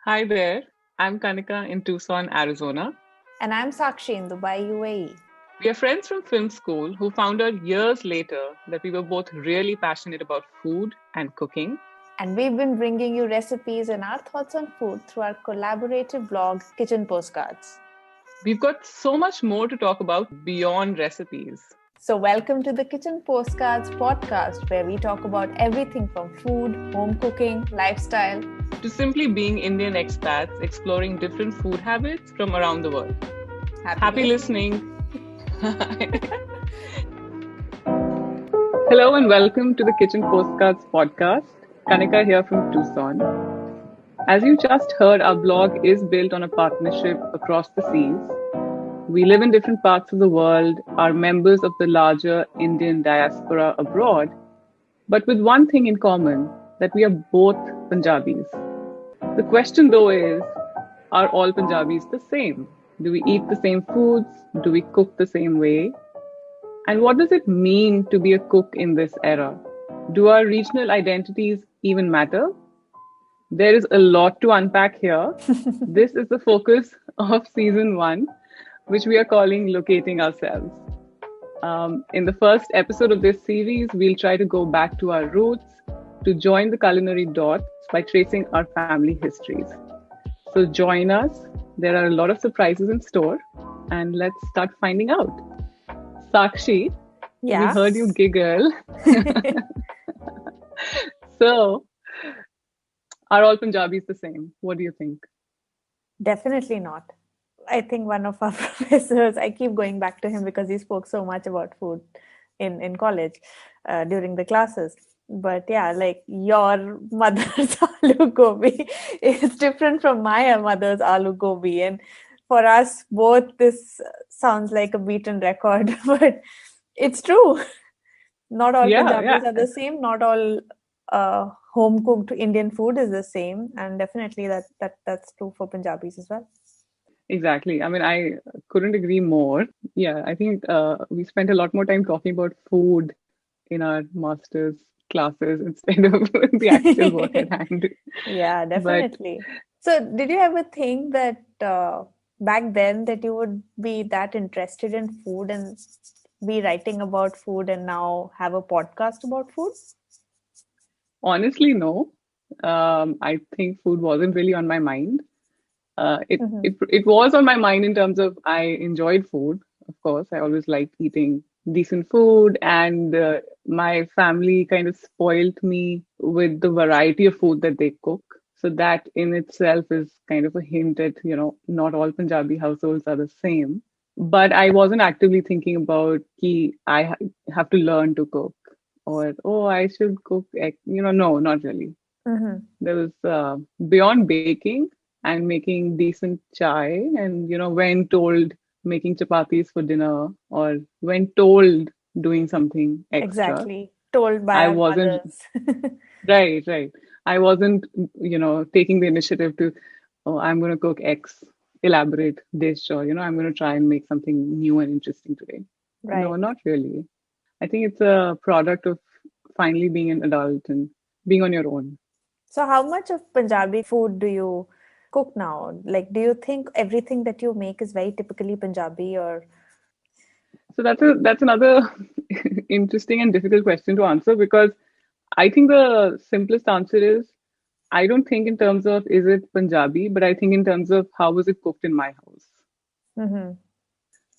Hi there, I'm Kanika in Tucson, Arizona. And I'm Sakshi in Dubai, UAE. We are friends from film school who found out years later that we were both really passionate about food and cooking. And we've been bringing you recipes and our thoughts on food through our collaborative blog, Kitchen Postcards. We've got so much more to talk about beyond recipes. So, welcome to the Kitchen Postcards Podcast, where we talk about everything from food, home cooking, lifestyle, to simply being Indian expats exploring different food habits from around the world. Happy listening. Hello and welcome to the Kitchen Postcards Podcast. Kanika here from Tucson. As you just heard, our blog is built on a partnership across the seas. We live in different parts of the world, are members of the larger Indian diaspora abroad, but with one thing in common, that we are both Punjabis. The question though is, are all Punjabis the same? Do we eat the same foods? Do we cook the same way? And what does it mean to be a cook in this era? Do our regional identities even matter? There is a lot to unpack here. This is the focus of season 1, which we are calling Locating Ourselves. In the first episode of this series, we'll try to go back to our roots, to join the culinary dots by tracing our family histories. So join us. There are a lot of surprises in store, and let's start finding out. Sakshi, we heard you giggle. So, are all Punjabis the same? What do you think? Definitely not. I think one of our professors, I keep going back to him because he spoke so much about food in college during the classes. But yeah, like your mother's aloo gobi is different from my mother's aloo gobi. And for us both, this sounds like a beaten record, but it's true. Not all Punjabis are the same. Not all home cooked Indian food is the same. And definitely that's true for Punjabis as well. Exactly. I mean, I couldn't agree more. Yeah, I think we spent a lot more time talking about food in our master's classes instead of the actual work at hand. Yeah, definitely. So did you ever think that back then that you would be that interested in food and be writing about food and now have a podcast about food? Honestly, no. I think food wasn't really on my mind. It was on my mind in terms of I enjoyed food. Of course, I always liked eating decent food, and my family kind of spoiled me with the variety of food that they cook. So that in itself is kind of a hint at, not all Punjabi households are the same. But I wasn't actively thinking about I have to learn to cook, or I should cook. No, not really. There was beyond baking and making decent chai, and when told making chapatis for dinner, or when told doing something extra. Exactly. Told by our mothers. Right. I wasn't, taking the initiative to, I'm going to cook X elaborate dish, or, I'm going to try and make something new and interesting today. Right. No, not really. I think it's a product of finally being an adult and being on your own. So how much of Punjabi food do you cook now? Like, do you think everything that you make is very typically Punjabi, or? So that's another interesting and difficult question to answer, because I think the simplest answer is, I don't think in terms of is it Punjabi, but I think in terms of how was it cooked in my house.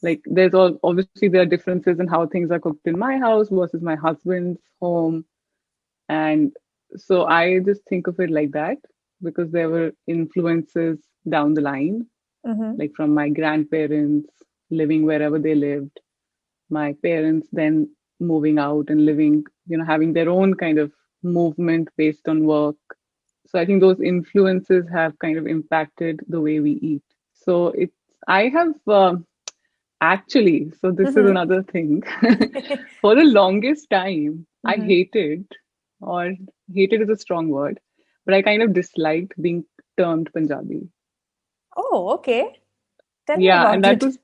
Like there's obviously there are differences in how things are cooked in my house versus my husband's home. And so I just think of it like that, because there were influences down the line, like from my grandparents living wherever they lived, my parents then moving out and living, having their own kind of movement based on work. So I think those influences have kind of impacted the way we eat. So I have actually, so this is another thing. For the longest time, I hated is a strong word, but I kind of disliked being termed Punjabi. Oh, okay. Tell me Yeah, about and that it. was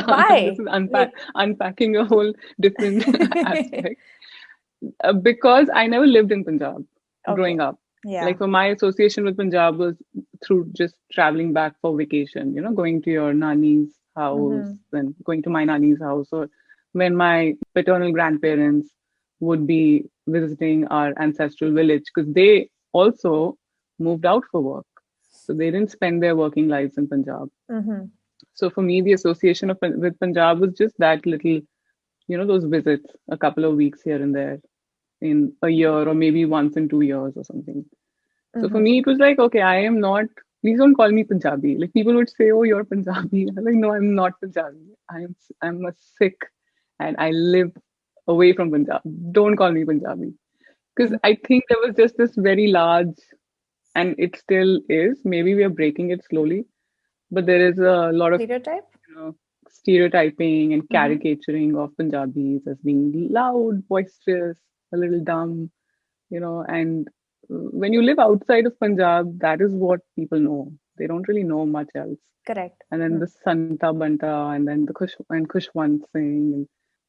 Why? this is unpacking a whole different aspect. Because I never lived in Punjab growing up. Yeah. Like for my association with Punjab was through just traveling back for vacation, going to your nanny's house Mm-hmm. and going to my nanny's house, or when my paternal grandparents would be visiting our ancestral village, because they also moved out for work. So they didn't spend their working lives in Punjab. Mm-hmm. So for me, the association with Punjab was just that little, those visits, a couple of weeks here and there in a year, or maybe once in 2 years or something. So for Mm-hmm. me, it was like, okay, I am not, please don't call me Punjabi. Like people would say, oh, you're Punjabi. I'm like, no, I'm not Punjabi. I'm a Sikh and I live away from Punjab. Don't call me Punjabi. Because Mm-hmm. I think there was just this very large, and it still is, maybe we are breaking it slowly, but there is a lot of, Stereotype? stereotyping and Mm-hmm. caricaturing of Punjabis as being loud, boisterous, a little dumb, and when you live outside of Punjab, that is what people know. They don't really know much else. Correct. And then Mm. the Santa Banta, and then the Kushwant Singh,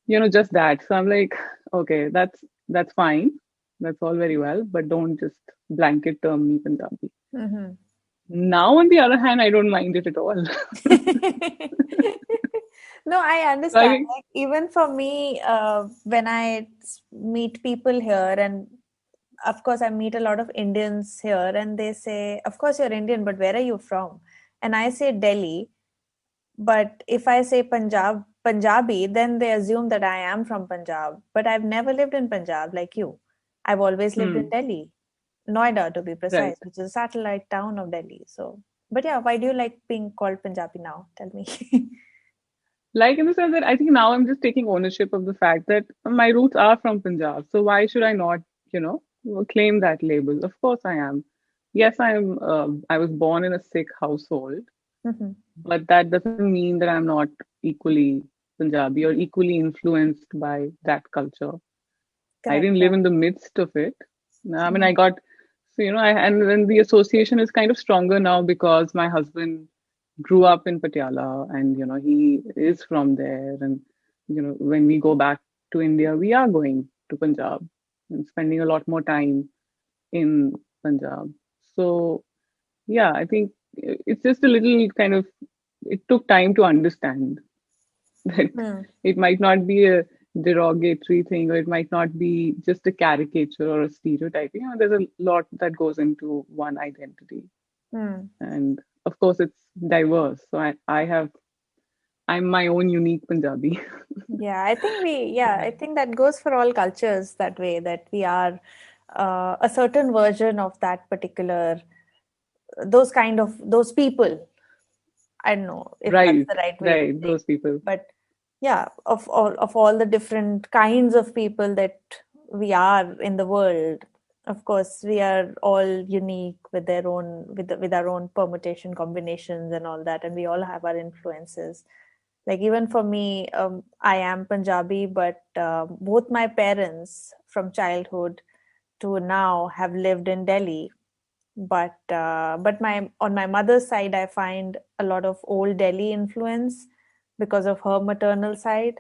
and just that. So I'm like, okay, that's fine. That's all very well, but don't just blanket term me Punjabi. Mm-hmm. Now, on the other hand, I don't mind it at all. No, I So I understand. think, Like, even for me, when I meet people here, and of course, I meet a lot of Indians here, and they say, "Of course, you're Indian, but where are you from?" And I say Delhi, but if I say Punjabi, then they assume that I am from Punjab. But I've never lived in Punjab like you. I've always lived in hmm, Delhi, Noida to be right. precise, which is a satellite town of Delhi. So, but yeah, why do you like being called Punjabi now? Tell me. Like in the sense that I think now I'm just taking ownership of the fact that my roots are from Punjab. So why should I not, claim that label? Of course I am. Yes, I am. I was born in a Sikh household, Hmm. but that doesn't mean that I'm not equally Punjabi or equally influenced by that culture. I Correct. didn't live Yeah. in the midst of it. I mean, I Mhm. got, so, and then the association is kind of stronger now because my husband grew up in Patiala and, he is from there. And, when we go back to India, we are going to Punjab and spending a lot more time in Punjab. So, yeah, I think it's just a little kind of, it took time to understand that Hmm. it might not be a derogatory thing, or it might not be just a caricature or a stereotyping. There's a lot that goes into one identity. Hmm. And of course it's diverse. So I'm my own unique Punjabi. Yeah, I think that goes for all cultures that way, that we are a certain version of that particular, those people. I don't know if that's Right, the right way to right, say, those people. but yeah, of all the different kinds of people that we are in the world, of course we are all unique with their own with our own permutation combinations and all that, and we all have our influences. Like even for me, I am Punjabi, but both my parents from childhood to now have lived in Delhi. But my on my mother's side, I find a lot of old Delhi influence because of her maternal side,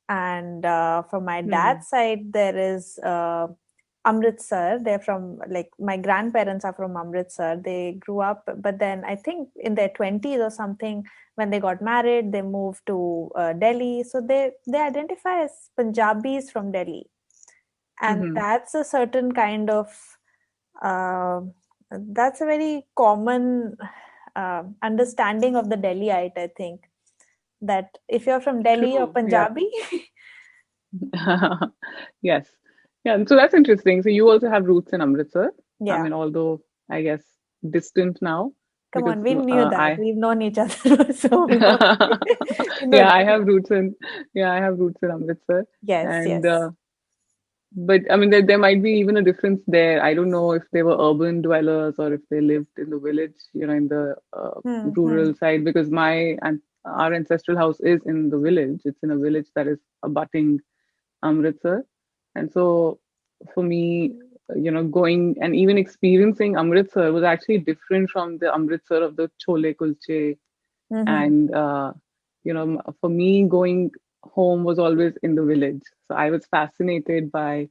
and from my Hmm. dad's side, there is Amritsar. They're from, like, my grandparents are from Amritsar. They grew up, but then I think in their 20s or something, when they got married, they moved to Delhi. So they identify as Punjabis from Delhi, and Hmm. that's a certain kind of uh, that's a very common understanding of the Delhiite, I think, that if you're from Delhi, you're True. Yeah. Punjabi. Yes. Yeah. So that's interesting. So you also have roots in Amritsar. I Yeah. mean, although I guess distant now, Come because on, we knew that. I We've known each other so long. You know yeah, I have that. roots in Amritsar, Yes, and yes. but I mean there might be even a difference there. I don't know if they were urban dwellers or if they lived in the village, in the Hmm, hmm, rural side. Because our ancestral house is in the village. It's in a village that is abutting Amritsar, and so for me, going and even experiencing Amritsar was actually different from the Amritsar of the chole kulche. hmm, And for me, going home was always in the village. So I was fascinated by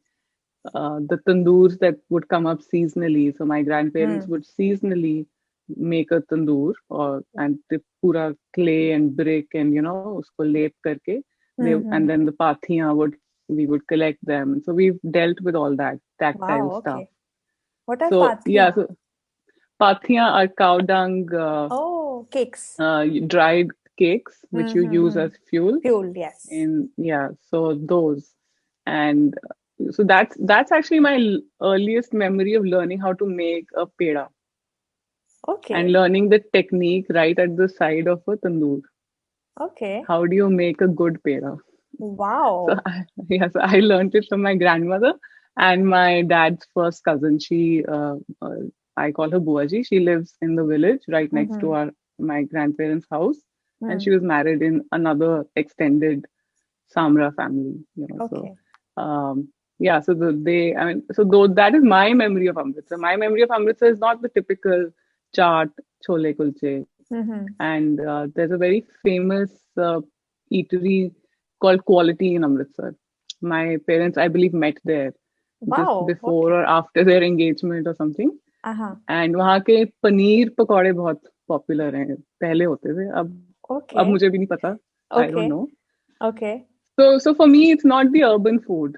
the tandoors that would come up seasonally. So my grandparents hmm, would seasonally make a tandoor, or and the pura clay and brick and usko lep karke they, Mm-hmm. and then the pathiyan would we would collect them. So we've dealt with all that tactile Wow, stuff. okay. What are So yeah, pathiya? so pathiyan are cow dung, Oh, cakes. dried cakes which you use Mm-hmm. as fuel. Fuel, yes. In yeah, so those, and so that's actually my earliest memory of learning how to make a peda and Okay, learning the technique right at the side of a tandoor. okay. How do you make a good peda? So Wow. yeah, so I learned it from my grandmother and my dad's first cousin. I call her Buaji. She lives in the village right next Mm-hmm. to our my grandparents' house, and Mm. she was married in another extended Samra family. So Okay. um, yeah, so I mean, so though that is my memory of Amritsar. My memory of Amritsar is not the typical chaat, chole kulche, Mm-hmm. and there's a very famous eatery called Quality in Amritsar. My parents, I believe, met there just Wow, before okay. or after their engagement or something. Uh-huh. And वहाँ के पनीर पकौड़े बहुत popular हैं, पहले होते थे, अब Okay. मुझे भी नहीं पता. I don't Okay. know. Okay. So for me, it's not the urban food.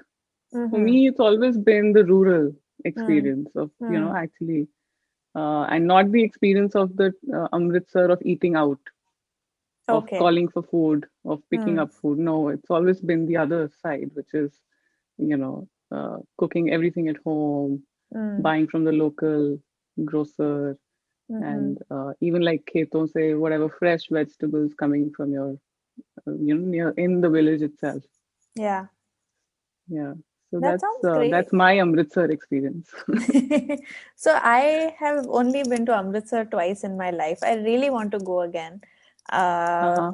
For Mm-hmm. me, it's always been the rural Mm. experience of, Mm. actually, and not the experience of the Amritsar of eating out, of Okay. calling for food, of picking Mm. up food. No, it's always been the other side, which is, cooking everything at home, Mm. buying from the local grocer, Mm-hmm. and even like kheton se, whatever fresh vegetables coming from your, near in the village itself. Yeah. Yeah. So That sounds great. that's my Amritsar experience. So I have only been to Amritsar twice in my life. I really want to go again. Uh, Uh-huh.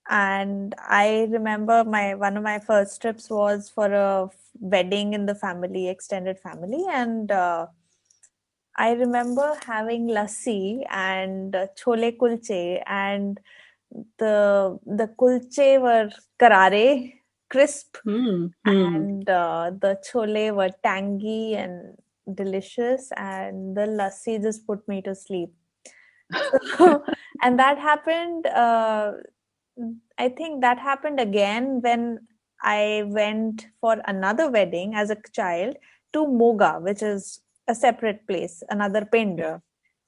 and I remember my one of my first trips was for a wedding in the family, extended family, and I remember having lassi and chole kulche, and the kulche were karare, crisp, Hmm. Hmm. and the chole were tangy and delicious, and the lassi just put me to sleep. So, and that happened. I think that happened again when I went for another wedding as a child to Moga, which is a separate place, another pind. Yeah.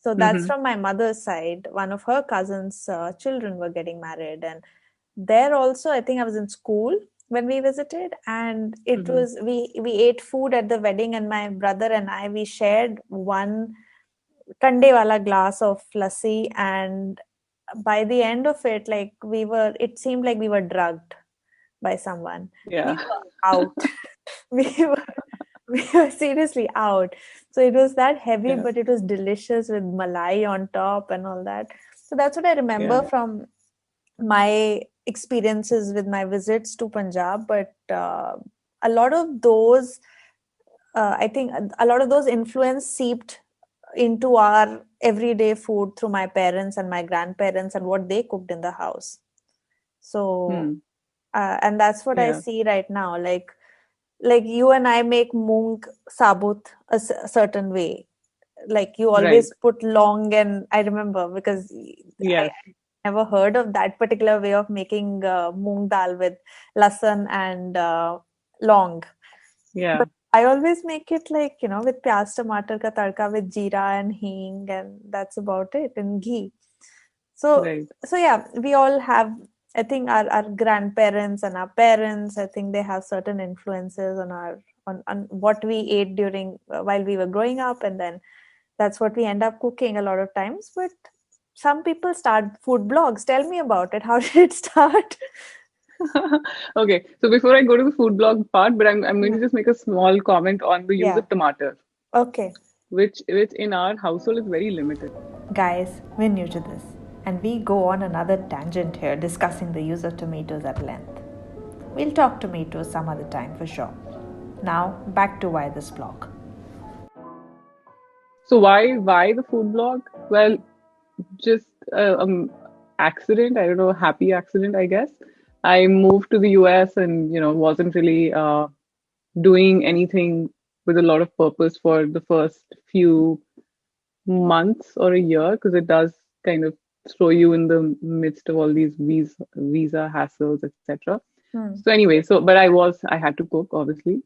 So that's Mm-hmm. from my mother's side. One of her cousins' children were getting married, and there also, I think I was in school when we visited, and it Mm-hmm. was we ate food at the wedding, and my brother and I we shared one kande wala glass of lassi, and by the end of it, like it seemed like we were drugged by someone. We Yeah. were out. we were we were seriously out. So it was that heavy, Yeah. but it was delicious with malai on top and all that. So that's what I remember Yeah. from my experiences with my visits to Punjab. But a lot of those, I think a lot of those influence seeped into our everyday food through my parents and my grandparents and what they cooked in the house. So, Hmm. and that's what I Yeah. see right now. Like you and I make mung sabut a certain way. Like you Right. always put long, and I remember because I Yes. never heard of that particular way of making moong dal with lasan and long. Yeah. But I always make it like, with pyaz tomato ka tadka with jeera and hing, and that's about it, and ghee. So, Right. so yeah, we all have, I think our grandparents and our parents, I think they have certain influences on on what we ate during while we were growing up, and then that's what we end up cooking a lot of times. But some people start food blogs. Tell me about it. How did it start? Okay. So before I go to the food blog part, but I'm going Mhm. to just make a small comment on the use Yeah. of tomato, Okay. which in our household is very limited. Guys, we're new to this, and we go on another tangent here discussing the use of tomatoes at length. We'll talk tomatoes some other time for sure. Now, back to why this blog. So why the food blog? Well, just accident. I don't know, happy accident, I guess. I moved to the US and wasn't really doing anything with a lot of purpose for the first few months or a year, because it does kind of throw you in the midst of all these visa hassles, etc. Hmm. So anyway, but I had to cook, obviously,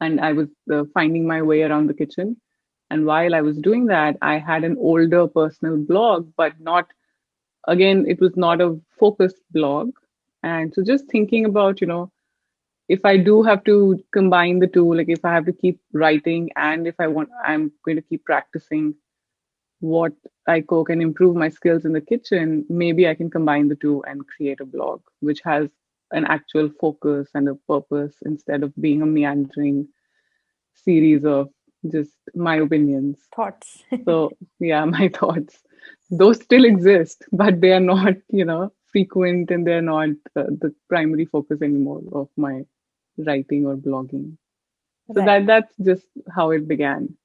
and I was finding my way around the kitchen. And while I was doing that, I had an older personal blog, but not, again, it was not a focused blog. And so just thinking about, if I do have to combine the two, like if I have to keep writing and if I'm going to keep practicing what I cook and improve my skills in the kitchen, maybe I can combine the two and create a blog which has an actual focus and a purpose instead of being a meandering series of just my opinions. Thoughts. So, yeah, my thoughts. Those still exist, but they are not, frequent, and they're not the primary focus anymore of my writing or blogging. So Right. that's just how it began.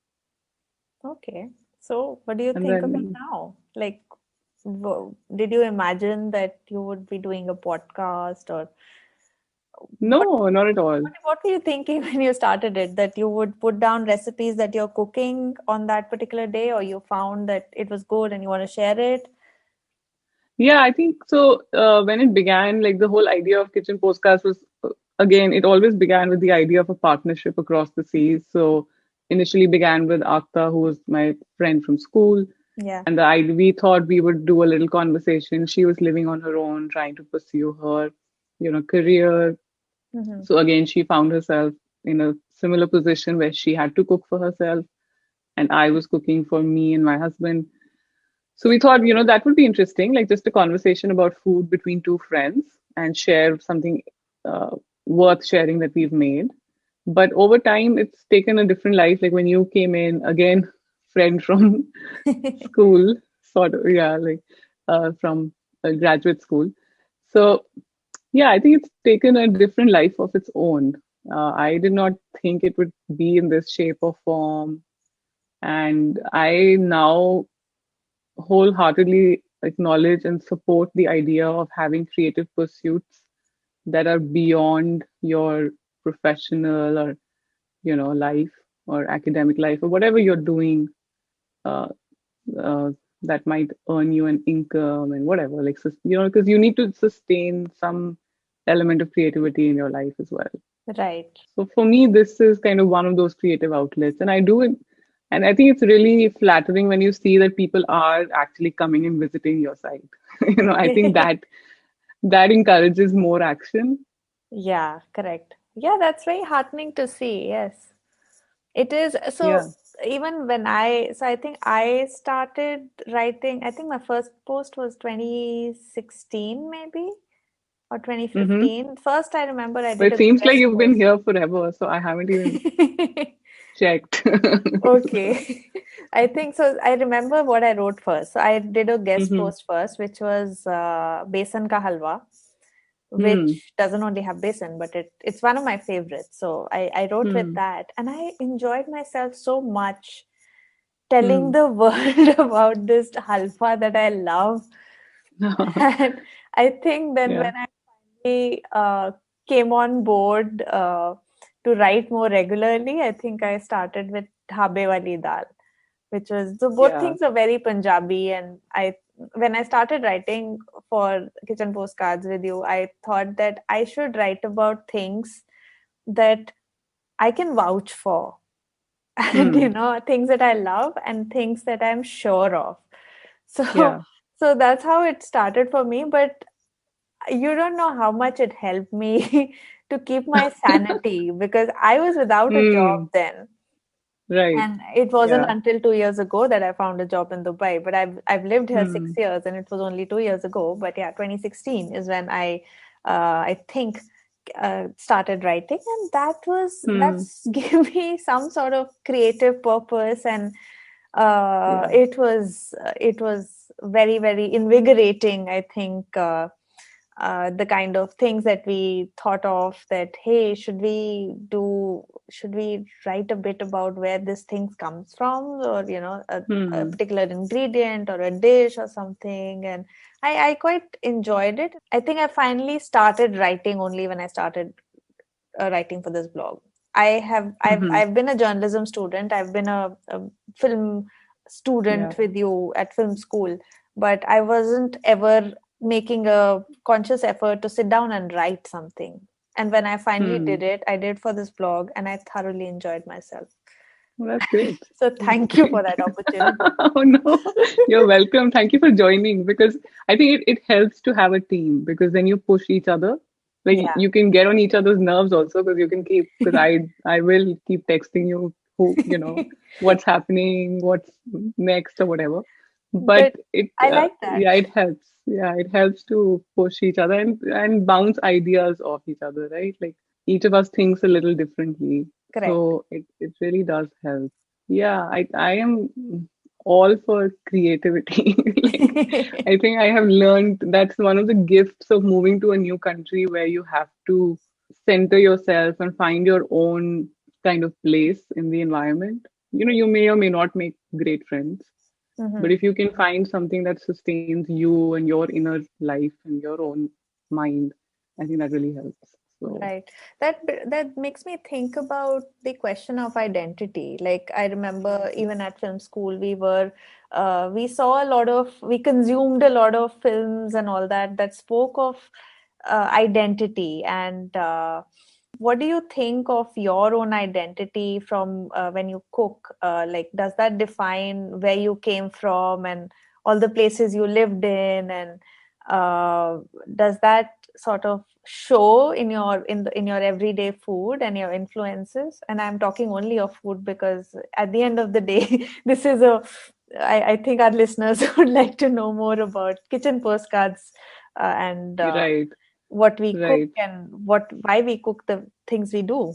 Okay. So, what do you And think of it then, now? Like, did you imagine that you would be doing a podcast, or what? no, not at all. What were you thinking when you started it? That you would put down recipes that you're cooking on that particular day, or you found that it was good and you want to share it? Yeah, I think so. When it began, like the whole idea of Kitchen Postcards was, again, it always began with the idea of a partnership across the seas. So initially began with Akhta, who was my friend from school. Yeah. And we thought we would do a little conversation. She was living on her own, trying to pursue her, career. Mm-hmm. So again, she found herself in a similar position where she had to cook for herself, and I was cooking for me and my husband. So we thought, that would be interesting, like just a conversation about food between two friends and share something uh, worth sharing that we've made. But over time, it's taken a different life. Like when you came in, again, friend from school, sort of, yeah, like from a graduate school. So, yeah, I think it's taken a different life of its own. I did not think it would be in this shape or form. And I now wholeheartedly acknowledge and support the idea of having creative pursuits that are beyond your professional or life or academic life or whatever you're doing, uh, uh, that might earn you an income and whatever, like because you need to sustain some element of creativity in your life as well. Right. So for me, this is kind of one of those creative outlets, and I do it. And I think it's really flattering when you see that people are actually coming and visiting your site. I think that encourages more action. Yeah, correct. Yeah, that's very heartening to see. Yes. It is. So Yeah. even when I think I started writing, I think my first post was 2016 maybe, or Mm-hmm. 2015. First, I remember I But did it a seems like guest you've been post. here forever, so I haven't even checked. Okay. I think so. I remember what I wrote first. So I did a guest Mm-hmm. post first, which was besan ka halwa, Hmm. which doesn't only have besan, but it's one of my favorites. So I wrote with Hmm. that, and I enjoyed myself so much telling Hmm. the world about this halwa that I love. And I think then Yeah. when I finally came on board to write more regularly, I think I started with dhabe wali dal, which was, so both Yeah. things are very Punjabi. And when I started writing for Kitchen Postcards with you, I thought that I should write about things that I can vouch for, and Hmm. things that I love and things that I'm sure of. So Yeah. so that's how it started for me. But you don't know how much it helped me to keep my sanity, because I was without a job Hmm. then. Right. And it wasn't Yeah. until 2 years ago that I found a job in Dubai. But I've lived here Hmm. 6 years, and it was only 2 years ago. But yeah, 2016 is when I think started writing, and Hmm. that's gave me some sort of creative purpose. And Yeah. it was very, very invigorating, I think. The kind of things that we thought of, that hey, should we write a bit about where this thing comes from, or a Hmm. particular ingredient or a dish or something. And I quite enjoyed it. I think I finally started writing only when I started writing for this blog. I've Hmm. been a journalism student. I've been a film student Yeah. with you at film school, but I wasn't ever making a conscious effort to sit down and write something. And when I finally Hmm. did it, I did for this blog, and I thoroughly enjoyed myself. Well, that's great. So That's thank you for great. that opportunity. Oh no, you're welcome. Thank you for joining because I think it helps to have a team because then you push each other. Like Yeah. you can get on each other's nerves also because you can keep because I will keep texting you who what's happening, what's next or whatever. But But I like that. yeah, it helps. Yeah, it helps to push each other and bounce ideas off each other, right? Like each of us thinks a little differently, Correct. so it really does help. Yeah, I am all for creativity. Like I think I have learned that's one of the gifts of moving to a new country where you have to center yourself and find your own kind of place in the environment. You may or may not make great friends, but Hmm. if you can find something that sustains you and your inner life and your own mind, I think that really helps. So, Right. That makes me think about the question of identity. Like I remember even at film school, we saw a lot of, we consumed a lot of films and all that that spoke of identity. And what do you think of your own identity from when you cook? Like, does that define where you came from and all the places you lived in? And does that sort of show in your everyday food and your influences? And I'm talking only of food because at the end of the day, this is a I think our listeners would like to know more about kitchen postcards and right, what we cook right. and why we cook the things we do.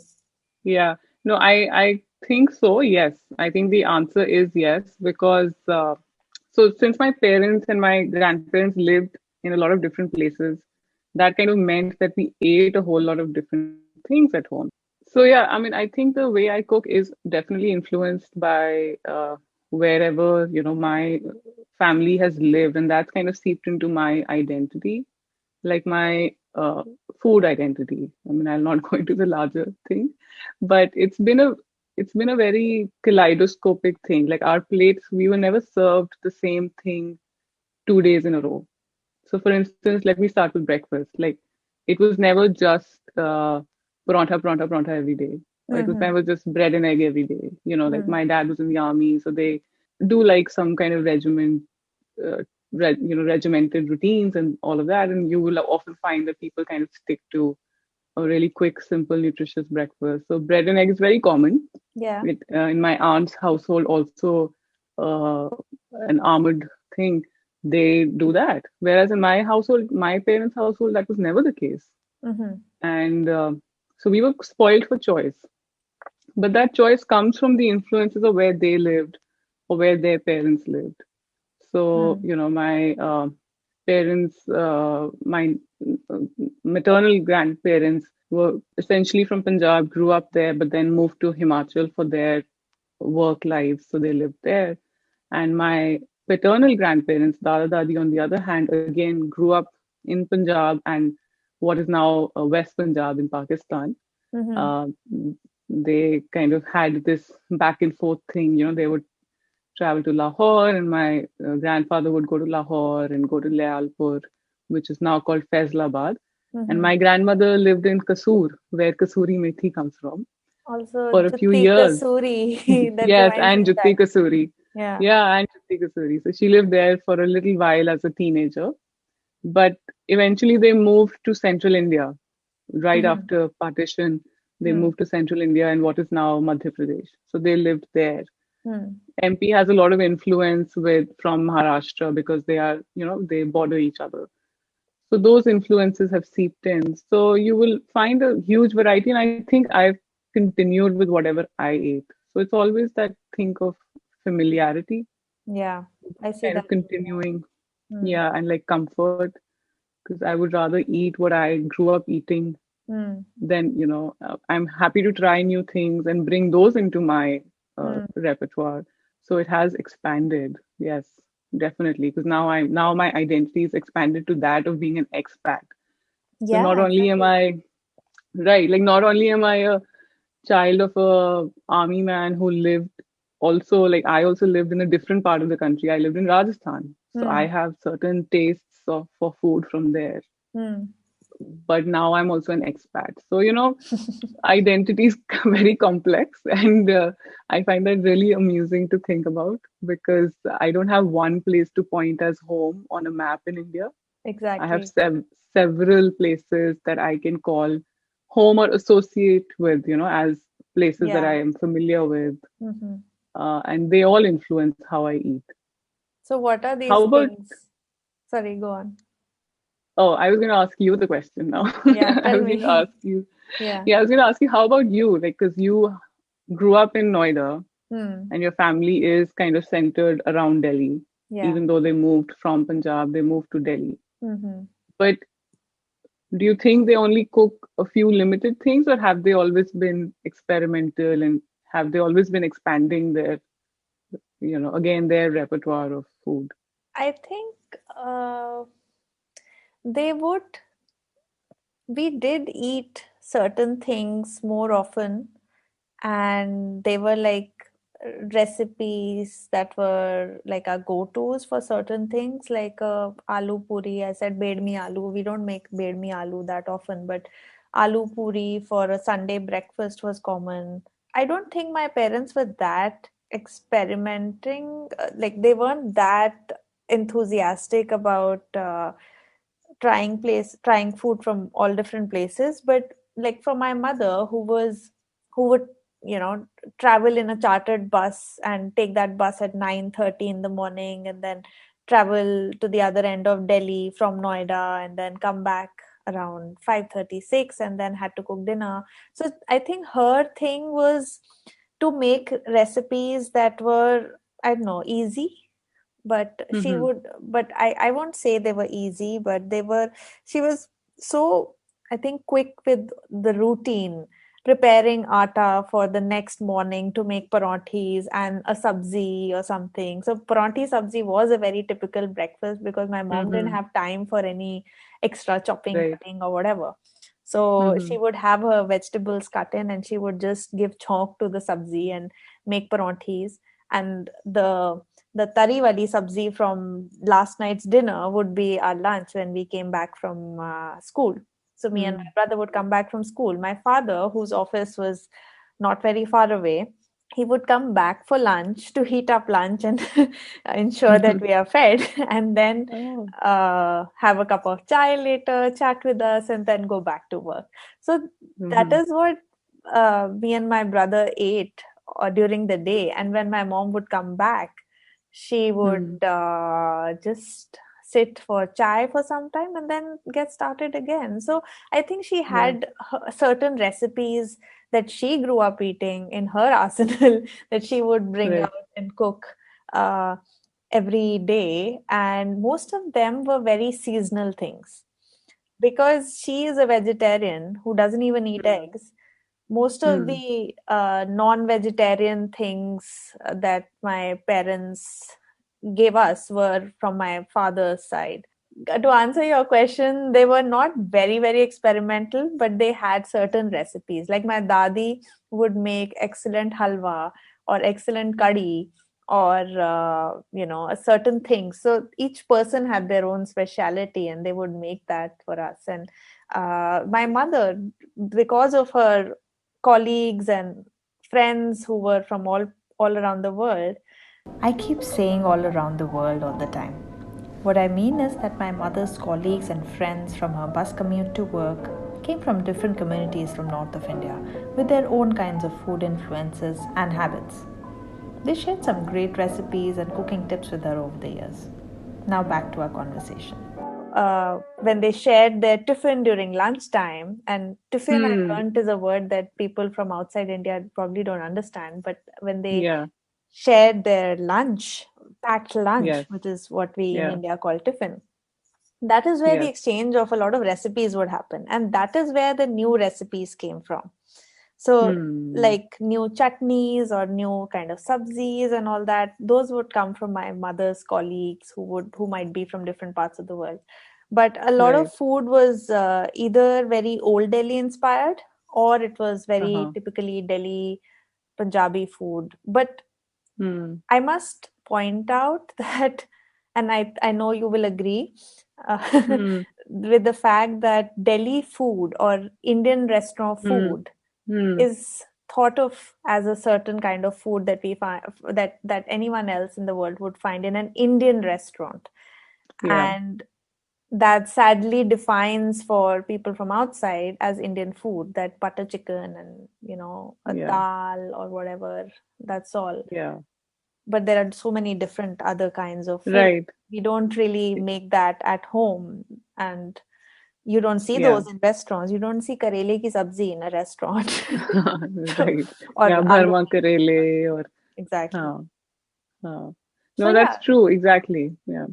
Yeah. No, I think so. Yes. I think the answer is yes because so since my parents and my grandparents lived in a lot of different places, that kind of meant that we ate a whole lot of different things at home. So yeah, I mean, I think the way I cook is definitely influenced by wherever, my family has lived, and that's kind of seeped into my identity, like my food identity. I mean, I'll not go into the larger thing, but it's been a very kaleidoscopic thing. Like our plates, we were never served the same thing 2 days in a row. So, for instance, let me start with breakfast. Like, it was never just paratha, paratha, paratha every day. Or it was Mm-hmm. never just bread and egg every day. Like my dad was in the army, so they do like some kind of uh, regimented routines and all of that. And you will often find that people kind of stick to a really quick, simple, nutritious breakfast. So bread and egg is very common. Yeah. In my aunt's household, also uh, an armored thing, they do that. Whereas in my household, my parents' household, that was never the case. Mm-hmm. And so we were spoiled for choice. But that choice comes from the influences of where they lived or where their parents lived. So, Mm. my parents, my uh, maternal grandparents were essentially from Punjab, grew up there, but then moved to Himachal for their work lives. So they lived there. And my paternal grandparents, Dada Dadi, on the other hand, again grew up in Punjab and what is now West Punjab in Pakistan. Mm-hmm. Uh, they kind of had this back and forth thing. They would travel to Lahore, and my grandfather would go to Lahore and go to Layalpur, which is now called Faisalabad. And Mm-hmm. my grandmother lived in Kasur, where Kasuri Methi comes from, Also, for a few Jutti years. Kasuri, that Yes, reminds me and of that. Jutti Kasuri. Yeah. Yeah, and Jutti Kasuri. So she lived there for a little while as a teenager. But eventually they moved to central India. Right Mm-hmm. after partition, they Mm. moved to central India and what is now Madhya Pradesh. So they lived there. Mm. MP has a lot of influence with from Maharashtra because they border each other. So those influences have seeped in. So you will find a huge variety, and I think I've continued with whatever I ate. So it's always that think of familiarity, Yeah, I see kind that of as well. continuing, Mm. yeah, and like comfort, because I would rather eat what I grew up eating Mm. then I'm happy to try new things and bring those into my Mm. repertoire. So it has expanded, yes, definitely, because now my identity is expanded to that of being an expat. So Yeah, not only am exactly. I right, like not only am I a child of a army man who lived also, like, I also lived in a different part of the country. I lived in Rajasthan. So I Hmm. have certain tastes for food from there. Hmm. But now I'm also an expat. So, identity is very complex. And I find that really amusing to think about because I don't have one place to point as home on a map in India. I have Exactly. several places that I can call home or associate with, as places that I Yeah. am familiar with. Hmm. And they all influence how I eat. So what are these How about, things? Sorry, go on. oh, I was going to ask you the question now. Yeah, I tell was going to me. ask you, Yeah. yeah, I was going to ask you, how about you? Like, because you grew up in Noida Hmm. and your family is kind of centered around Delhi, Yeah. even though they moved from Punjab, they moved to Delhi. Hmm. But do you think they only cook a few limited things, or have they always been experimental and have they always been expanding their, again, their repertoire of food? I think they would, we did eat certain things more often, and they were like recipes that were like our go-tos for certain things, like aloo puri. I said bedmi aloo. We don't make bedmi aloo that often, but aloo puri for a Sunday breakfast was common. I don't think my parents were that experimenting. Like they weren't that enthusiastic about trying food from all different places. But like for my mother, who would travel in a chartered bus and take that bus at 9:30 in the morning, and then travel to the other end of Delhi from Noida, and then come back around 5:36, and then had to cook dinner. So I think her thing was to make recipes that were, I don't know, easy. But she Mm-hmm. would, but I won't say they were easy, but they were, she was so, I think, quick with the routine, preparing atta for the next morning to make paranthis and a sabzi or something. So paranthi sabzi was a very typical breakfast because my mom didn't Mm-hmm. have time for any extra chopping, Right. cutting or whatever. So Mm-hmm. she would have her vegetables cut in and she would just give chonk to the sabzi and make paranthis. And the tari wali sabzi from last night's dinner would be our lunch when we came back from school. So me and my brother would come back from school. My father, whose office was not very far away, he would come back for lunch to heat up lunch and ensure that Mm-hmm. we are fed, and then Oh. have a cup of chai later, chat with us, and then go back to work. So that Mm-hmm. is what me and my brother ate during the day. And when my mom would come back, she would Mm. just sit for chai for some time and then get started again. So I think she Right. had certain recipes that she grew up eating in her arsenal that she would bring Right. out and cook uh, every day. And most of them were very seasonal things. Because she is a vegetarian who doesn't even eat Mm. eggs, most of Mm. the non-vegetarian things that my parents gave us were from my father's side. To answer your question, they were not very, very experimental, but they had certain recipes. Like my dadi would make excellent halwa or excellent curry or a certain thing. So each person had their own speciality, and they would make that for us. And my mother, because of her colleagues and friends who were from all around the world. I keep saying all around the world all the time. What I mean is that my mother's colleagues and friends from her bus commute to work came from different communities from north of India with their own kinds of food influences and habits. They shared some great recipes and cooking tips with her over the years. Now back to our conversation. When they shared their tiffin during lunchtime, and tiffin I Hmm. learned is a word that people from outside India probably don't understand, but when they Yeah. shared their lunch, packed lunch, Yes. which is what we in Yeah. India call tiffin, that is where the Yes. exchange of a lot of recipes would happen. And that is where the new recipes came from. So, Hmm. like new chutneys or new kind of sabzis and all that, those would come from my mother's colleagues who might be from different parts of the world. But a lot of Right. food was either very old Delhi inspired, or it was very Uh-huh. typically Delhi Punjabi food. But Hmm. I must point out that, and I know you will agree Hmm. with the fact that Delhi food or Indian restaurant Hmm. food Hmm. is thought of as a certain kind of food that we find that anyone else in the world would find in an Indian restaurant. Yeah. And that sadly defines for people from outside as Indian food, that butter chicken and a Yeah. dal or whatever, that's all. Yeah. But there are so many different other kinds of food. Right. We don't really make that at home, and you don't see Yeah. those in restaurants. You don't see karele ki sabzi in a restaurant. So, Right. or Yeah. aloo. Bharma karele or Exactly. हाँ, हाँ. So No, that's yeah. true. Exactly. Yeah.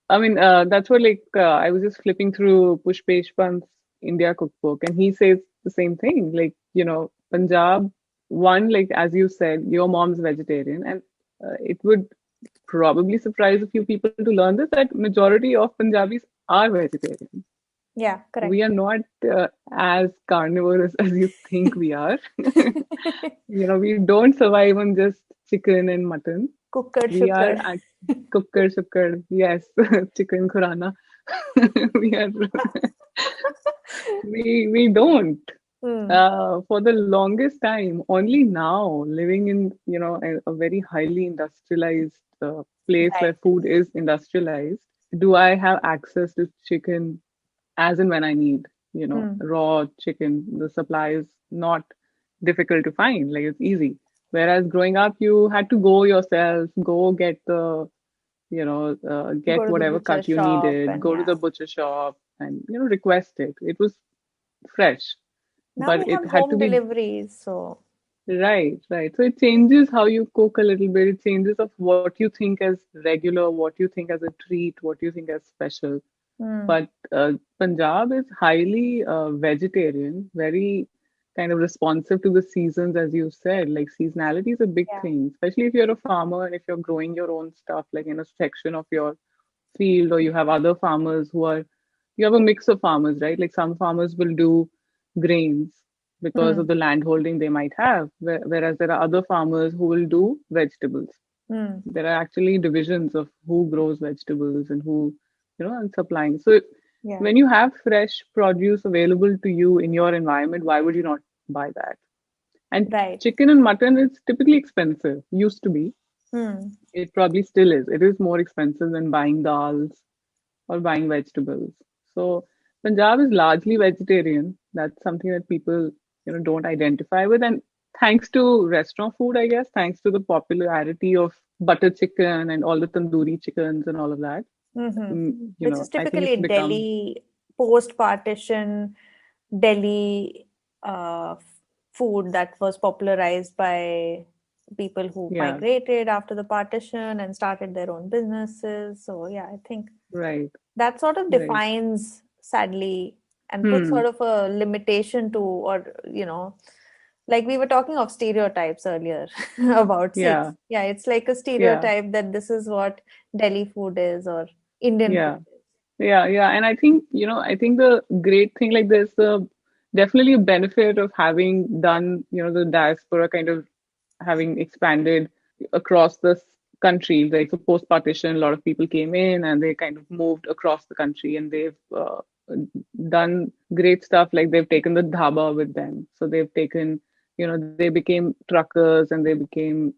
I mean, that's what like I was just flipping through Pushpesh Pant's India cookbook, and he says the same thing. Like, Punjab, one, like as you said, your mom's vegetarian, and it would probably surprise a few people to learn this that majority of Punjabis are vegetarian. Yeah, We correct. are not as carnivorous as you think we are. We don't survive on just chicken and mutton. Kukkad We are shukkad. at cooker, sukkar, yes, chicken khurana. we are we don't. Hmm. For the longest time, only now, living in a very highly industrialized place where Right. food is industrialized, do I have access to chicken as and when I need, Hmm. raw chicken. The supply is not difficult to find, like it's easy. Whereas growing up, you had to go yourself, go get Go get to the whatever butcher cut you shop needed, and go to yeah. the butcher shop and, request it. It was fresh, Now we but it have had to home be deliveries, so right, right. So it changes how you cook a little bit. It changes of what you think as regular, what you think as a treat, what you think as special. hmm. But Punjab is highly vegetarian, very kind of responsive to the seasons, as you said. Like seasonality is a big Yeah. thing, especially if you're a farmer and if you're growing your own stuff, like in a section of your field, or you have other farmers you have a mix of farmers, right? Like some farmers will do grains because Hmm. of the land holding they might have, whereas there are other farmers who will do vegetables. Hmm. There are actually divisions of who grows vegetables and who, and supplying. So Yeah. when you have fresh produce available to you in your environment, why would you not buy that? And Right. chicken and mutton is typically expensive, used to be. Hmm. It probably still is. It is more expensive than buying dals or buying vegetables. So Punjab is largely vegetarian. That's something that people, don't identify with. And thanks to restaurant food, I guess, thanks to the popularity of butter chicken and all the tandoori chickens and all of that, Mm-hmm. Which is I think it's typically become, Delhi post-partition Delhi food that was popularized by people who yeah, migrated after the partition and started their own businesses. So yeah, I think right, that sort of right. defines, sadly, and puts Hmm. sort of a limitation to, or like we were talking of stereotypes earlier about Yeah, six. Yeah, it's like a yeah, stereotype that this is what Delhi food is or Indian food yeah. is. Yeah, yeah. And I think, I think the great thing, like there's definitely a benefit of having done, the diaspora kind of having expanded across this country. Like so post partition, a lot of people came in and they kind of moved across the country and they've done great stuff. Like they've taken the dhaba with them. So they've taken, they became truckers and they became,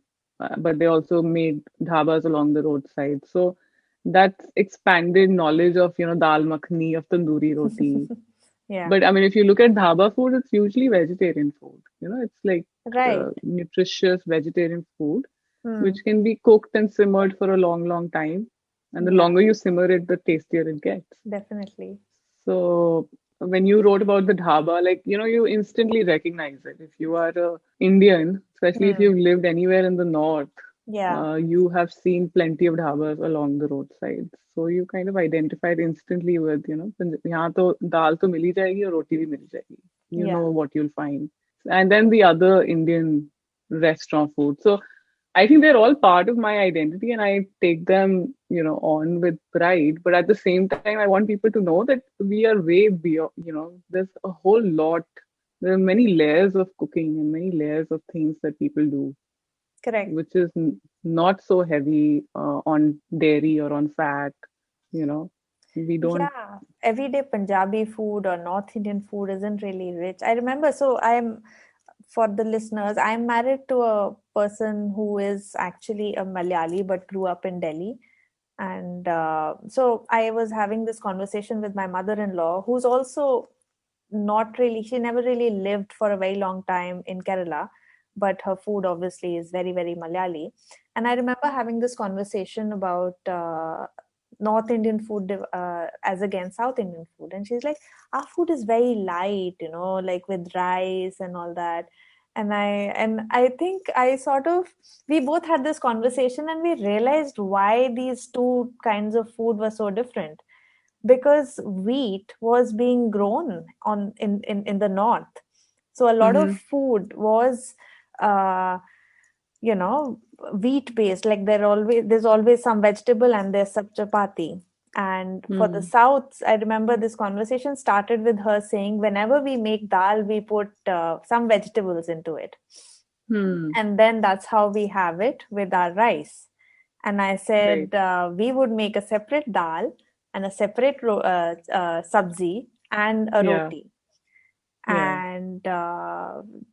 but they also made dhabas along the roadside. So that's expanded knowledge of, dal makhani, of tandoori roti. Yeah, But I mean, if you look at dhaba food, it's usually vegetarian food. It's like right. nutritious vegetarian food, Hmm. which can be cooked and simmered for a long, long time. And the Yeah, longer you simmer it, the tastier it gets. definitely. So when you wrote about the dhaba, like, you instantly recognize it. If you are a Indian, especially if Hmm. you've lived anywhere in the north, Yeah, you have seen plenty of dhabas along the roadsides. So you kind of identified instantly with, यहाँ तो दाल तो मिल ही जाएगी और रोटी भी मिल जाएगी. You yeah, know what you'll find. And then the other Indian restaurant food. So I think they're all part of my identity and I take them, on with pride. But at the same time, I want people to know that we are way beyond, there's a whole lot. There are many layers of cooking and many layers of things that people do. Correct. which is not so heavy on dairy or on fat. You know, we don't. Yeah, everyday Punjabi food or North Indian food isn't really rich. I remember, so I'm, for the listeners, I'm married to a person who is actually a Malayali but grew up in Delhi. And so I was having this conversation with my mother in law, who's also not really, she never really lived for a very long time in Kerala, but her food obviously is very, very Malayali. And I remember having this conversation about North Indian food as against South Indian food. And she's like, our food is very light, like with rice and all that. And I think I sort of, we both had this conversation and we realized why these two kinds of food were so different, because wheat was being grown in the north. So a lot of Mm-hmm, food was uh, you know wheat based, like there's always some vegetable and there's some chapati. And for the mm, south, I remember this conversation started with her saying whenever we make dal we put some vegetables into it, mm. and then that's how we have it with our rice. And I Right. said we would make a separate dal and a separate sabzi and a Yeah. roti. Yeah. And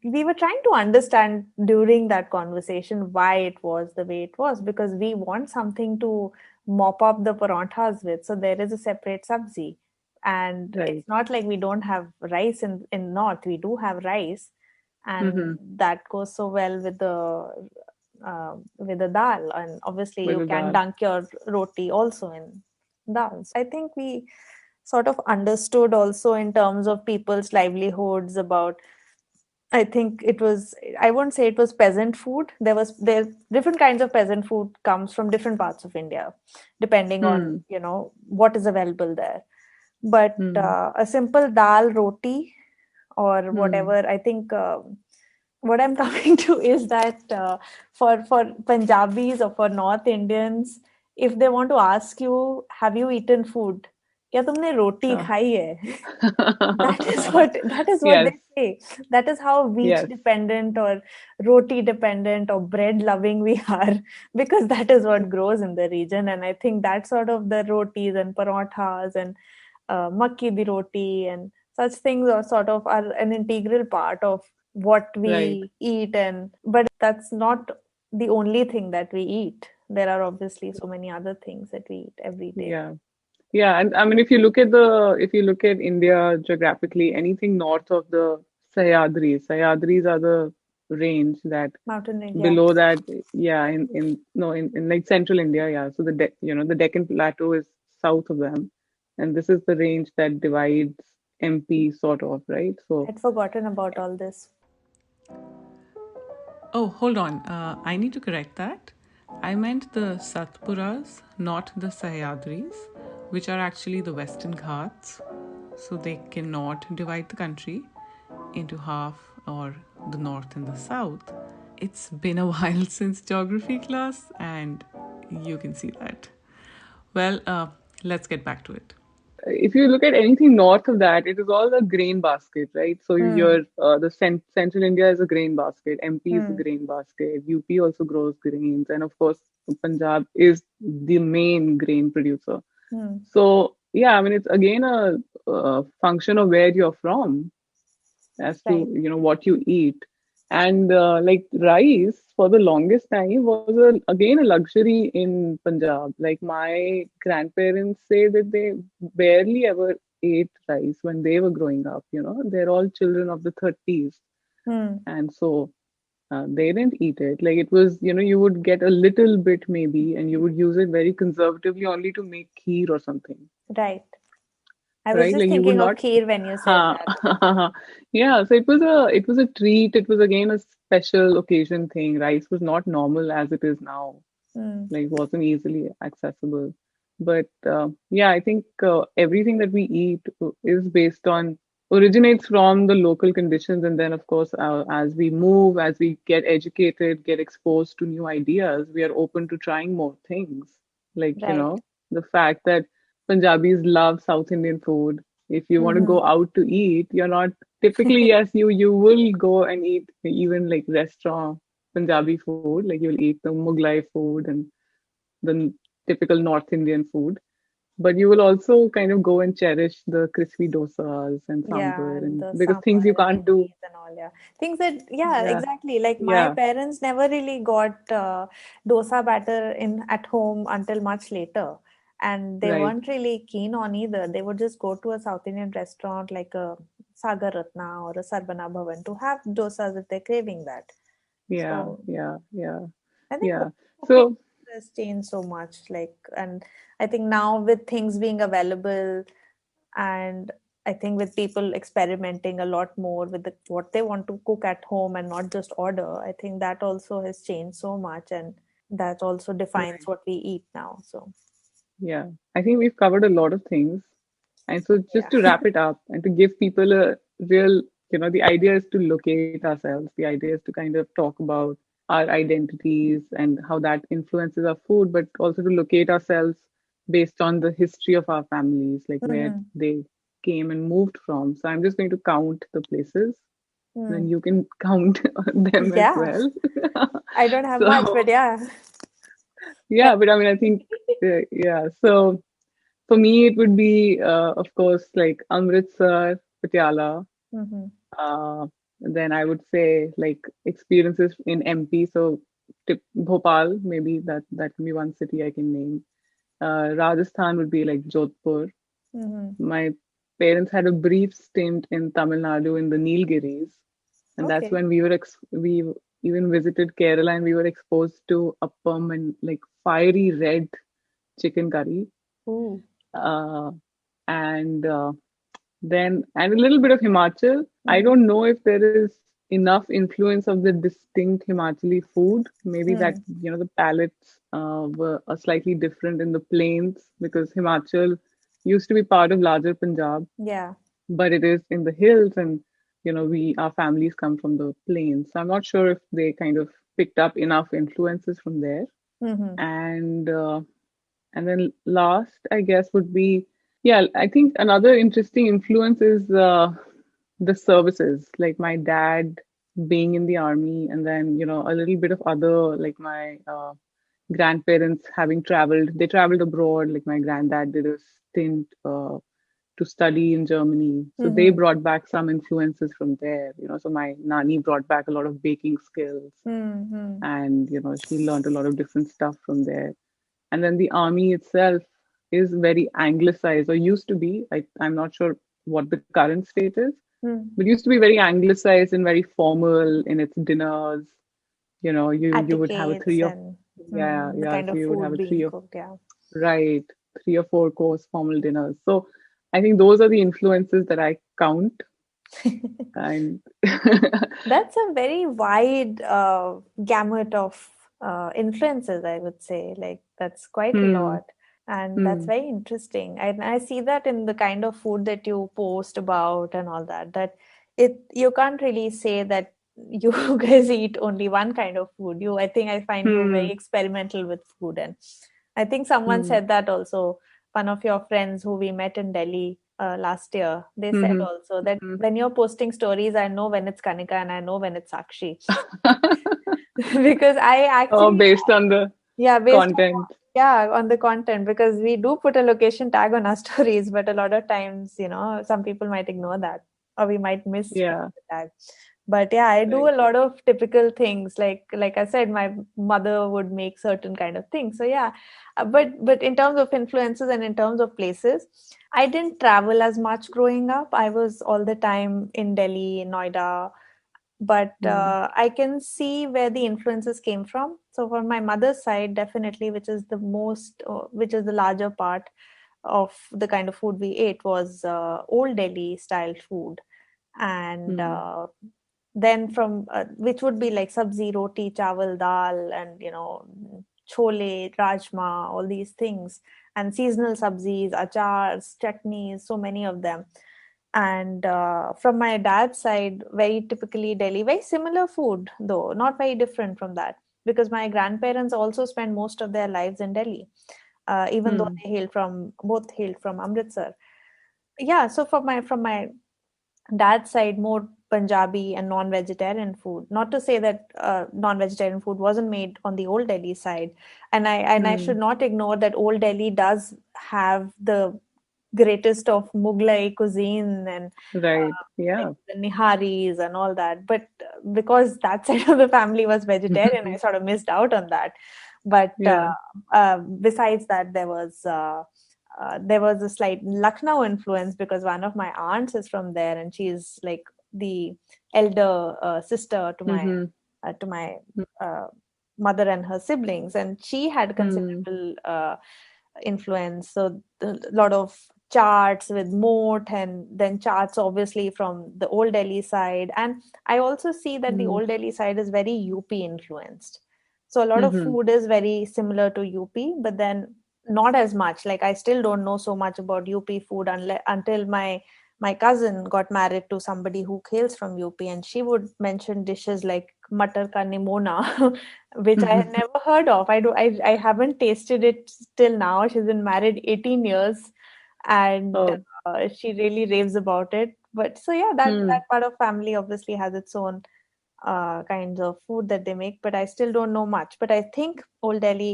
we were trying to understand during that conversation why it was the way it was, because we want something to mop up the paranthas with. So there is a separate sabzi. And Right. it's not like we don't have rice in North. We do have rice, and Mm-hmm. that goes so well with the dal. And obviously, With you the can dal. dunk your roti also in dal. So I think we sort of understood also in terms of people's livelihoods about, I think it was, I won't say it was peasant food. There different kinds of peasant food comes from different parts of India, depending on, Hmm. what is available there. But Hmm. a simple dal roti or Hmm. whatever, I think what I'm coming to is that for Punjabis or for North Indians, if they want to ask you, have you eaten food? क्या तुमने रोटी Uh. खाई है? That is what Yes. they say. That is how wheat Yes. dependent or roti dependent or bread loving we are, because that is what grows in the region. And I think that sort of the rotis and parathas and makki di roti and such things are sort of are an integral part of what Right. we eat. And but that's not the only thing that we eat. There are obviously so many other things that we eat every day. Yeah. Yeah. And I mean, if you look at India geographically, anything north of the Sahyadris are the range that Mountain range, yeah. below that, yeah, in no in like central India, yeah. So the Deccan Plateau is south of them, and this is the range that divides MP sort of, right? So I'd forgotten about all this. Oh, hold on. I need to correct that. I meant the Satpuras, not the Sahyadris, which are actually the Western Ghats. So they cannot divide the country into half, or the north and the south. It's been a while since geography class, and you can see that. Well, let's get back to it. if you look at anything north of that, it is all the grain basket, right? So you Hmm. hear central India is a grain basket, MP is a Hmm. grain basket, UP also grows grains, and of course Punjab is the main grain producer. Hmm. So yeah, I mean it's again a function of where you're from as to Right. what you eat. And like rice for the longest time was again a luxury in Punjab. Like my grandparents say that they barely ever ate rice when they were growing up. They're all children of the 30s, Hmm. and so they didn't eat it. Like it was, you would get a little bit maybe, and you would use it very conservatively only to make kheer or something, Right. I was right? just Like you would thinking of not. kheer when you said Ha. that. Yeah, so it was a treat. It was again a special occasion thing. Rice was not normal as it is now. Hmm. Like wasn't easily accessible. But yeah, I think everything that we eat is based on originates from the local conditions, and then of course as we move, as we get educated, get exposed to new ideas, we are open to trying more things. Like Right. the fact that Punjabis love South Indian food. If you want to Hmm. go out to eat, you're not typically, yes, you will go and eat even like restaurant. Punjabi food, like you'll eat the Mughlai food and the typical North Indian food. But you will also kind of go and cherish the crispy dosas and Yeah, sambar, and and the because things sambar you and can't do. idlis and all, yeah. Things that, yeah, Yeah, exactly. Like my yeah, parents never really got dosa batter in at home until much later. And they right. weren't really keen on either. They would just go to a South Indian restaurant like a Sagar Ratna or a Sarbana Bhavan to have dosas if they're craving that. Yeah, So yeah, yeah, I think yeah. cooking So, has changed so much. Like, and I think now with things being available, and I think with people experimenting a lot more with what they want to cook at home and not just order, I think that also has changed so much, and that also defines right. what we eat now. So Yeah, I think we've covered a lot of things. And so, just to yeah. wrap it up and to give people a real, the idea is to locate ourselves. The idea is to kind of talk about our identities and how that influences our food, but also to locate ourselves based on the history of our families, like where Hmm. they came and moved from. So, I'm just going to count the places, then Hmm. you can count them as Yeah, well. I don't have much, So, but yeah. yeah, but I mean, I think, yeah. So, for me, it would be, of course, like Amritsar, Patiala. Mm-hmm. Then I would say like experiences in MP. So Bhopal, maybe that can be one city I can name. Rajasthan would be like Jodhpur. Mm-hmm. My parents had a brief stint in Tamil Nadu in the Nilgiris, and that's Okay. when we even visited Kerala and we were exposed to appam and like fiery red chicken curry. Ooh. Uh, and and a little bit of Himachal. I Mm-hmm. don't know if there is enough influence of the distinct Himachali food. Maybe that, Mm. the palates were are slightly different in the plains because Himachal used to be part of larger Punjab, Yeah. but it is in the hills, and our families come from the plains. So I'm not sure if they kind of picked up enough influences from there. Mm-hmm. And and then last, I guess, would be, yeah, I think another interesting influence is the services, like my dad being in the army, and then, a little bit of other, like my grandparents having traveled. They traveled abroad, like my granddad did a stint to study in Germany. So they Mm-hmm. brought back some influences from there, So my nani brought back a lot of baking skills, Mm-hmm. and, she learned a lot of different stuff from there. And then the army itself is very anglicized, or used to be. I'm not sure what the current state is, Mm. but used to be very anglicized and very formal in its dinners. You would have a Etiquettes three of, and yeah, the yeah. kind So of you would have food a being cooked. Yeah. right, 3 or 4 course formal dinners. So I think those are the influences that I count. And That's a very wide gamut of influences, I would say. Like, that's quite a hmm, lot. And that's hmm, very interesting. I see that in the kind of food that you post about and all that, that you can't really say that you guys eat only one kind of food. I think I find you very hmm, experimental with food. And I think someone hmm, said that also. One of your friends who we met in Delhi last year, they said hmm, also that hmm. when you're posting stories, I know when it's Kanika and I know when it's Sakshi. Because I Oh, actually, based on the yeah, based on, content. yeah, on the content, because we do put a location tag on our stories, but a lot of times, some people might ignore that, or we might miss putting Yeah, the tag. But yeah, I do right. a lot of typical things. Like I said, my mother would make certain kind of things. So yeah, but in terms of influences and in terms of places, I didn't travel as much growing up. I was all the time in Delhi, in Noida, but Hmm, I can see where the influences came from. So from my mother's side, definitely, which is the larger part of the kind of food we ate, was old Delhi style food. And hmm, then from which would be like sabzi, roti, chawal, dal, and chole, rajma, all these things, and seasonal sabzis, achars, chutneys, so many of them. And from my dad's side, very typically Delhi, very similar food, though not very different from that, because my grandparents also spent most of their lives in Delhi, even though hmm, they both hailed from Amritsar. Yeah, so from my dad's side, more Punjabi and non-vegetarian food. Not to say that non-vegetarian food wasn't made on the Old Delhi side, and I should not ignore that Old Delhi does have the greatest of Mughlai cuisine and Right. like Yeah. the niharis and all that. But because that side of the family was vegetarian, I sort of missed out on that. But Yeah. besides that, there was a slight Lucknow influence because one of my aunts is from there, and she's like the elder sister Mm-hmm. to my uh, mother and her siblings, and she had Mm. considerable influence. So a lot of charts with moat, and then charts obviously from the Old Delhi side. And I also see that the Mm. Old Delhi side is very UP influenced. So a lot of Mm-hmm. food is very similar to UP, but then not as much. Like I still don't know so much about UP food until my cousin got married to somebody who hails from UP, and she would mention dishes like matar ka nimona, which I had never heard of. I haven't tasted it till now. She's been married 18 years, and Oh. she really raves about it. But so yeah, that Hmm. part of family obviously has its own kinds of food that they make, but I still don't know much. But I think Old Delhi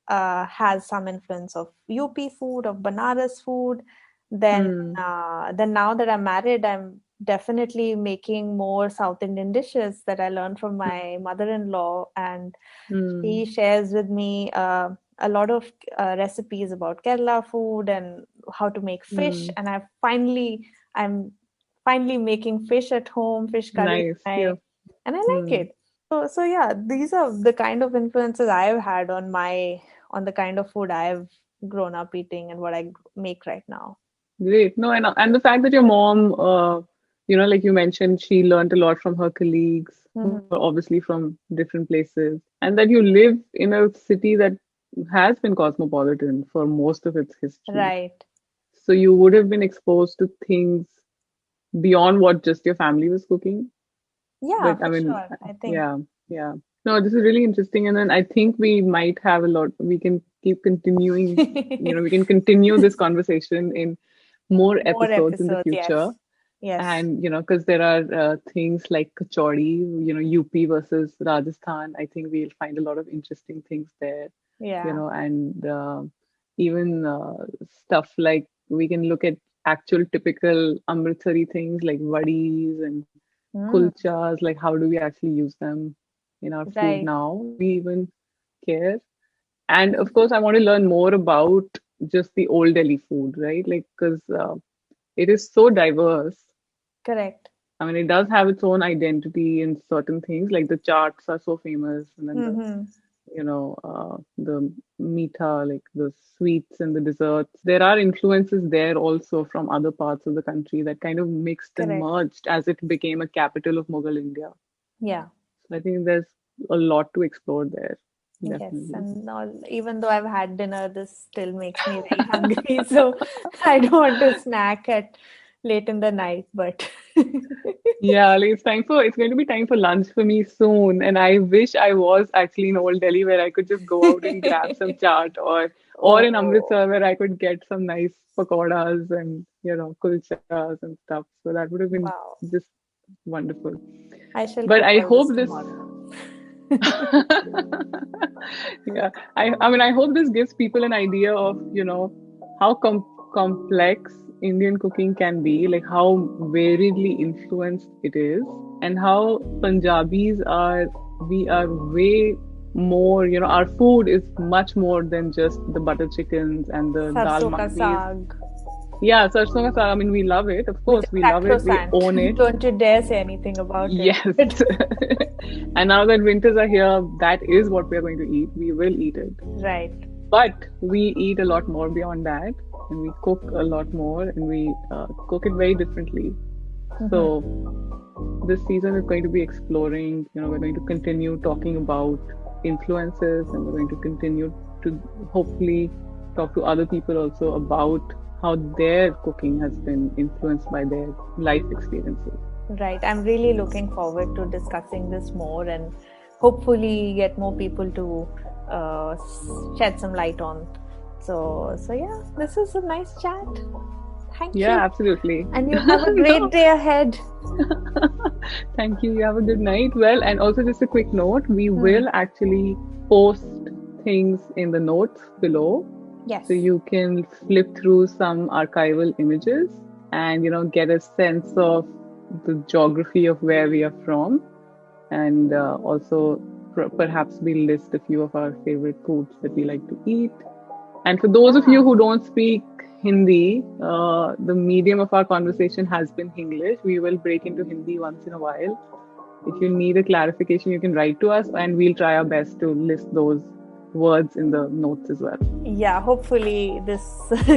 has some influence of UP food, of Banaras food. Hmm. Then now that I'm married, I'm definitely making more South Indian dishes that I learned from my mother-in-law, and Hmm. she shares with me a lot of recipes about Kerala food and how to make fish. Hmm. And I'm finally making fish at home, fish curry, Nice. Yeah. and I like Hmm. it. So yeah, these are the kind of influences I've had on the kind of food I've grown up eating and what I make right now. Great. No, and the fact that your mom, like you mentioned, she learned a lot from her colleagues who Hmm. are obviously from different places, and that you live in a city that has been cosmopolitan for most of its history. Right. So you would have been exposed to things beyond what just your family was cooking. Yeah, But I for mean, sure. I think. yeah, yeah. No, this is really interesting. And then I think we might have a lot, we can keep continuing, we can continue this conversation in more More episodes in the episodes, future. yes. Yes. And, because there are things like kachori, UP versus Rajasthan. I think we'll find a lot of interesting things there, Yeah. and even stuff like we can look at actual typical Amritsari things like vadis and Mm, kulchas, like how do we actually use them in our food right. now? We even care. And of course, I want to learn more about just the old Delhi food, right? Like, because it is so diverse. Correct. I mean, it does have its own identity in certain things, like the charts are so famous, and then Mm-hmm. the meetha, like the sweets and the desserts. There are influences there also from other parts of the country that kind of mixed and Correct. merged as it became a capital of Mughal India. Yeah. So I think there's a lot to explore there, Yes. definitely. And even though I've had dinner, this still makes me very hungry. So I don't want to snack at late in the night, but Yeah, like it's going to be time for lunch for me soon. And I wish I was actually in Old Delhi where I could just go out and grab some chaat, or in oh, Amritsar where I could get some nice pakoras and kulchas and stuff. So that would have been wow. just wonderful. I shall But cook I all this hope this tomorrow. yeah, I mean I hope this gives people an idea of, how complex Indian cooking can be, like how variedly influenced it is, and how Punjabis are we are way more, our food is much more than just the butter chickens and the dal Sarson ka makhnis. saag, Yeah, sarson ka saag, I mean we love it. Of which course, is we love it. We sacrosanct. own it. Don't you dare say anything about it. Yes. And now that winters are here, that is what we are going to eat. We will eat it. Right. But we eat a lot more beyond that, and we cook a lot more, and we cook it very differently. Mm-hmm. So this season is going to be exploring, we're going to continue talking about influences, and we're going to continue to hopefully talk to other people also about how their cooking has been influenced by their life experiences. Right. I'm really looking forward to discussing this more and hopefully get more people to shed some light on. So yeah, this is a nice chat. Thank Yeah, you. absolutely. And you have a great day ahead. Thank you. You have a good night. Well, and also just a quick note, we will actually post things in the notes below. Yes. So you can flip through some archival images and, get a sense of the geography of where we are from. And also perhaps we'll list a few of our favorite foods that we like to eat. And for those of you who don't speak Hindi, the medium of our conversation has been English. We will break into Hindi once in a while. If you need a clarification, you can write to us and we'll try our best to list those words in the notes as well. Yeah, hopefully this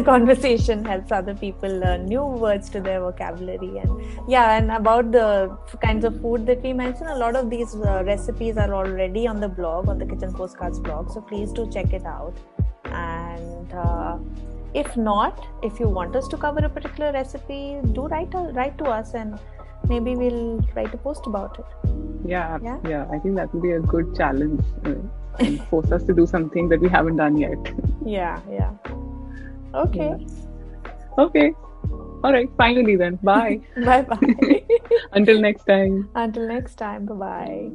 conversation helps other people learn new words to their vocabulary. And about the kinds of food that we mentioned, a lot of these recipes are already on the blog, on the Kitchen Postcards blog. So please do check it out. And if not, if you want us to cover a particular recipe, do write to us and maybe we'll write a post about it. Yeah. I think that would be a good challenge and force us to do something that we haven't done yet. Yeah. Okay. Yeah. Okay. All right. Finally then. Bye. Bye-bye. Until next time. Bye-bye.